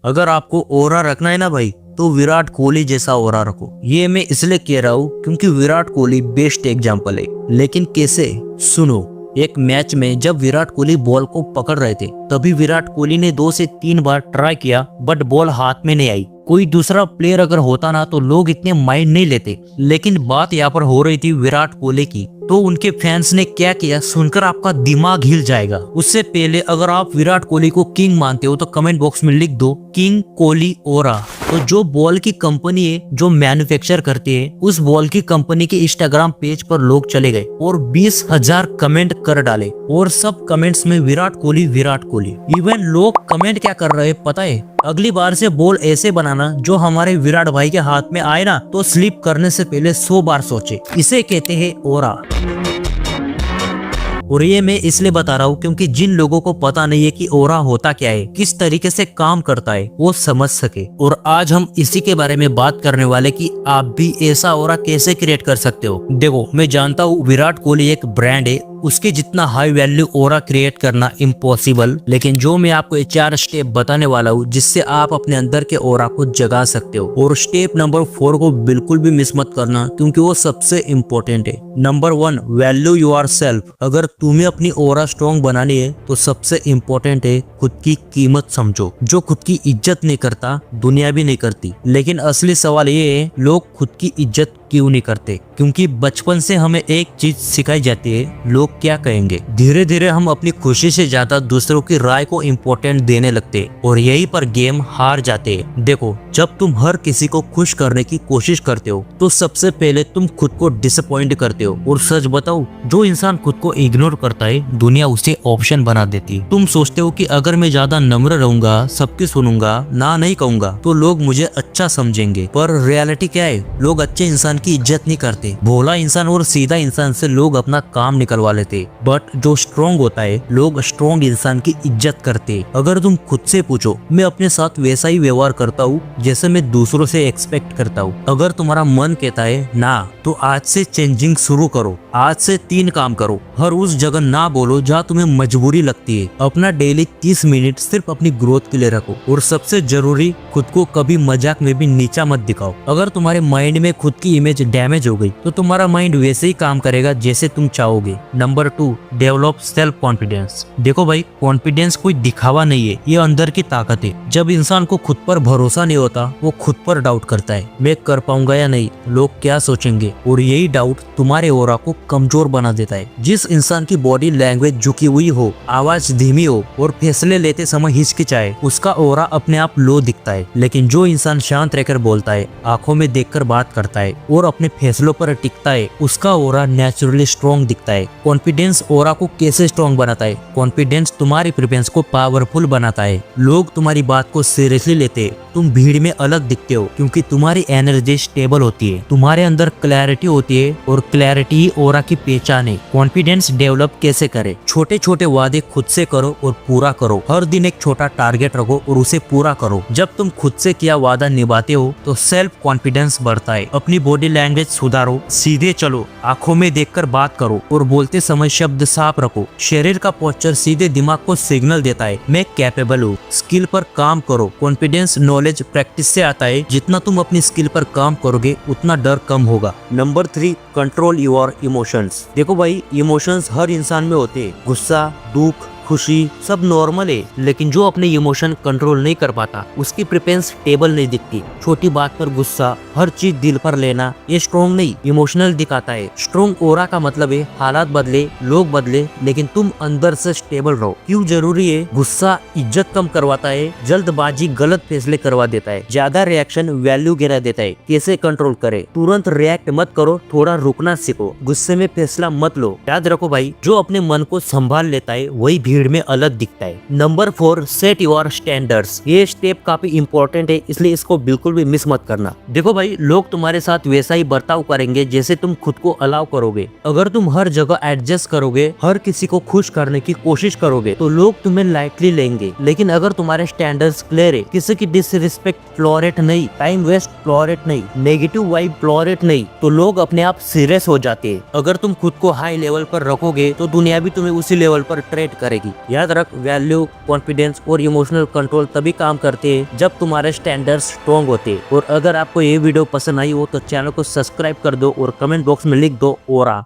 अगर आपको ओरा रखना है ना भाई, तो विराट कोहली जैसा ओरा रखो। ये मैं इसलिए कह रहा हूँ क्योंकि विराट कोहली बेस्ट एग्जाम्पल है। लेकिन कैसे, सुनो। एक मैच में जब विराट कोहली बॉल को पकड़ रहे थे, तभी विराट कोहली ने 2 से 3 बार ट्राई किया, बट बॉल हाथ में नहीं आई। कोई दूसरा प्लेयर अगर होता ना तो लोग इतने माइंड नहीं लेते, लेकिन बात यहाँ पर हो रही थी विराट कोहली की। तो उनके फैंस ने क्या किया सुनकर आपका दिमाग हिल जाएगा। उससे पहले अगर आप विराट कोहली को किंग मानते हो तो कमेंट बॉक्स में लिख दो किंग कोहली ओरा। तो जो बॉल की कंपनी है जो मैन्युफैक्चर करती है, उस बॉल की कंपनी के इंस्टाग्राम पेज पर लोग चले गए और 20,000 कमेंट कर डाले, और सब कमेंट्स में विराट कोहली विराट कोहली। इवन लोग कमेंट क्या कर रहे हैं पता है, अगली बार से बॉल ऐसे बनाना जो हमारे विराट भाई के हाथ में आए ना तो स्लिप करने से पहले 100 बार सोचे। इसे कहते हैं ओरा। और ये मैं इसलिए बता रहा हूँ क्योंकि जिन लोगों को पता नहीं है कि ओरा होता क्या है, किस तरीके से काम करता है, वो समझ सके। और आज हम इसी के बारे में बात करने वाले कि आप भी ऐसा ओरा कैसे क्रिएट कर सकते हो। देखो, मैं जानता हूँ विराट कोहली एक ब्रांड है, उसके जितना हाई वैल्यू ओरा क्रिएट करना इम्पॉसिबल, लेकिन जो मैं आपको 4 स्टेप बताने वाला हूँ जिससे आप अपने अंदर के ओरा को जगा सकते हो। और स्टेप नंबर 4 को बिल्कुल भी मिस मत करना क्योंकि वो सबसे इम्पोर्टेंट है। Number 1, value yourself. अगर तुम्हें अपनी ओरा स्ट्रॉन्ग बनानी है तो सबसे इम्पोर्टेंट है खुद की कीमत समझो। जो खुद की इज्जत नहीं करता दुनिया भी नहीं करती। लेकिन असली सवाल ये है, लोग खुद की इज्जत क्यों नहीं करते? क्योंकि बचपन से हमें एक चीज सिखाई जाती है, लोग क्या कहेंगे। धीरे धीरे हम अपनी खुशी से ज्यादा दूसरों की राय को इम्पोर्टेंट देने लगते और यही पर गेम हार जाते हैं। देखो, जब तुम हर किसी को खुश करने की कोशिश करते हो तो सबसे पहले तुम खुद को डिसअपॉइंट करते हो। और सच बताओ, जो इंसान खुद को इग्नोर करता है दुनिया उसे ऑप्शन बना देती है। तुम सोचते हो कि अगर मैं ज्यादा नम्र रहूंगा, सबकी सुनूंगा, ना नहीं कहूंगा तो लोग मुझे अच्छा समझेंगे। पर रियलिटी क्या है, लोग अच्छे इंसान की इज्जत नहीं करते। भोला इंसान और सीधा इंसान से लोग अपना काम निकलवा लेते, बट जो स्ट्रॉन्ग होता है लोग स्ट्रॉन्ग इंसान की इज्जत करते। अगर तुम खुद से पूछो, मैं अपने साथ वैसा ही व्यवहार करता हूँ जैसे मैं दूसरों से एक्सपेक्ट करता हूँ। अगर तुम्हारा मन कहता है ना, तो आज से चेंजिंग शुरू करो। आज से 3 काम करो। हर उस जगह ना बोलो जहाँ तुम्हें मजबूरी लगती है। अपना डेली 30 मिनट सिर्फ अपनी ग्रोथ के लिए रखो। और सबसे जरूरी, खुद को कभी मजाक में भी नीचा मत दिखाओ। अगर तुम्हारे माइंड में खुद की इमेज डैमेज हो गई तो तुम्हारा माइंड वैसे ही काम करेगा जैसे तुम चाहोगे। Number 2, develop self confidence. देखो भाई, कॉन्फिडेंस कोई दिखावा नहीं है, ये अंदर की ताकत है। जब इंसान को खुद पर भरोसा नहीं होता, वो खुद पर डाउट करता है, मैं कर पाऊंगा या नहीं, लोग क्या सोचेंगे। और यही डाउट तुम्हारे ओरा को कमजोर बना देता है। जिस इंसान की बॉडी लैंग्वेज झुकी हुई हो, आवाज धीमी हो और फैसले लेते समय हिचकिचाए, उसका ओरा अपने आप लो दिखता है। लेकिन जो इंसान शांत रहकर बोलता है, आंखों में देखकर बात करता है और अपने फैसलों पर टिकता है, उसका ओरा नेचुरली स्ट्रॉन्ग दिखता है। कॉन्फिडेंस ओरा को कैसे स्ट्रॉन्ग बनाता है? कॉन्फिडेंस तुम्हारी प्रेजेंस को पावरफुल बनाता है। लोग तुम्हारी बात को सीरियसली लेते हैं। तुम भीड़ में अलग दिखते हो क्योंकि तुम्हारी एनर्जी स्टेबल होती है, तुम्हारे अंदर क्लैरिटी होती है, और क्लैरिटी ही ओरा की पहचान है। कॉन्फिडेंस डेवलप कैसे करे? छोटे छोटे वादे खुद से करो और पूरा करो। हर दिन एक छोटा टारगेट रखो और उसे पूरा करो। जब तुम खुद से किया वादा निभाते हो तो सेल्फ कॉन्फिडेंस बढ़ता है। अपनी बॉडी लैंग्वेज सुधारो, सीधे चलो, आंखों में देखकर बात करो और बोलते समय शब्द साफ रखो। शरीर का पोस्चर सीधे दिमाग को सिग्नल देता है, मैं कैपेबल हूँ। स्किल पर काम करो। कॉन्फिडेंस नॉलेज प्रैक्टिस से आता है। जितना तुम अपनी स्किल पर काम करोगे उतना डर कम होगा। Number 3, control your emotions. देखो भाई, इमोशंस हर इंसान में होते हैं। गुस्सा, दुख, खुशी सब नॉर्मल है, लेकिन जो अपने इमोशन कंट्रोल नहीं कर पाता उसकी प्रेफरेंस स्टेबल नहीं दिखती। छोटी बात पर गुस्सा, हर चीज दिल पर लेना, ये स्ट्रॉन्ग नहीं, इमोशनल दिखाता है। स्ट्रॉन्ग ओरा का मतलब है हालात बदले, लोग बदले, लेकिन तुम अंदर से स्टेबल रहो। क्यों जरूरी है? गुस्सा इज्जत कम करवाता है, जल्दबाजी गलत फैसले करवा देता है, ज्यादा रिएक्शन वैल्यू गिरा देता है। कैसे कंट्रोल करे? तुरंत रिएक्ट मत करो, थोड़ा रुकना सीखो। गुस्से में फैसला मत लो। याद रखो भाई, जो अपने मन को संभाल लेता है वही भीड़ में अलग दिखता है। Number 4, set your standards. ये स्टेप काफी इंपॉर्टेंट है, इसलिए इसको बिल्कुल भी मिस मत करना। देखो भाई, लोग तुम्हारे साथ वैसा ही बर्ताव करेंगे जैसे तुम खुद को अलाउ करोगे। अगर तुम हर जगह एडजस्ट करोगे, हर किसी को खुश करने की कोशिश करोगे तो लोग तुम्हें लाइटली लेंगे। लेकिन अगर तुम्हारे स्टैंडर्ड्स क्लियर है, किसी की डिसरिस्पेक्ट टॉलरेट नहीं, टाइम वेस्ट टॉलरेट नहीं, नेगेटिव वाइब टॉलरेट नहीं, तो लोग अपने आप सीरियस हो जाते हैं। अगर तुम खुद को हाई लेवल पर रखोगे तो दुनिया भी तुम्हें उसी लेवल पर ट्रीट करेगी। रहेगी। याद रख, वैल्यू, कॉन्फिडेंस और इमोशनल कंट्रोल तभी काम करते हैं जब तुम्हारे स्टैंडर्ड स्ट्रॉन्ग होते हैं। और अगर आपको ये वीडियो पसंद आई हो तो चैनल को सब्सक्राइब कर दो और कमेंट बॉक्स में लिख दो ओरा।